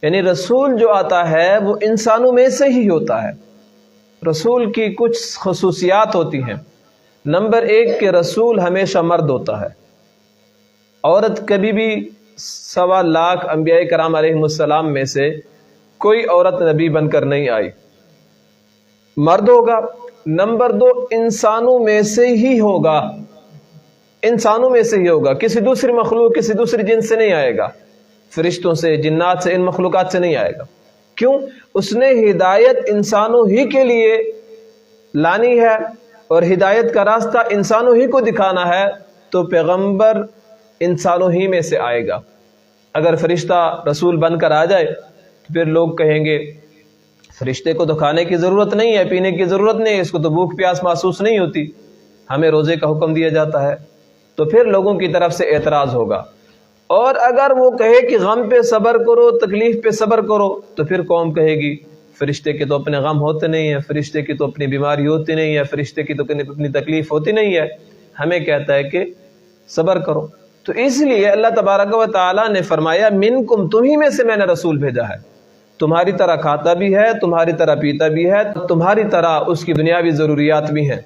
یعنی رسول جو آتا ہے وہ انسانوں میں سے ہی ہوتا ہے۔ رسول کی کچھ خصوصیات ہوتی ہیں۔ نمبر 1 کہ رسول ہمیشہ مرد ہوتا ہے، عورت کبھی بھی 1.25 لاکھ انبیاء کرام علیہ السلام میں سے کوئی عورت نبی بن کر نہیں آئی، مرد ہوگا۔ نمبر 2 انسانوں میں سے ہی ہوگا، انسانوں میں سے ہی ہوگا، کسی دوسری مخلوق کسی دوسری جنس سے نہیں آئے گا، فرشتوں سے، جنات سے، ان مخلوقات سے نہیں آئے گا۔ کیوں؟ اس نے ہدایت انسانوں ہی کے لیے لانی ہے، اور ہدایت کا راستہ انسانوں ہی کو دکھانا ہے، تو پیغمبر انسانوں ہی میں سے آئے گا۔ اگر فرشتہ رسول بن کر آ جائے تو پھر لوگ کہیں گے فرشتے کو تو کھانے کی ضرورت نہیں ہے، پینے کی ضرورت نہیں ہے، اس کو تو بھوک پیاس محسوس نہیں ہوتی، ہمیں روزے کا حکم دیا جاتا ہے، تو پھر لوگوں کی طرف سے اعتراض ہوگا۔ اور اگر وہ کہے کہ غم پہ صبر کرو، تکلیف پہ صبر کرو، تو پھر قوم کہے گی فرشتے کے تو اپنے غم ہوتے نہیں ہیں، فرشتے کی تو اپنی بیماری ہوتی نہیں ہے، فرشتے کی تو اپنی تکلیف ہوتی نہیں ہے، ہمیں کہتا ہے کہ صبر کرو۔ تو اس لیے اللہ تبارک و تعالیٰ نے فرمایا منکم، تمہیں میں سے میں نے رسول بھیجا ہے، تمہاری طرح کھاتا بھی ہے، تمہاری طرح پیتا بھی ہے، تمہاری طرح اس کی دنیاوی ضروریات بھی ہیں۔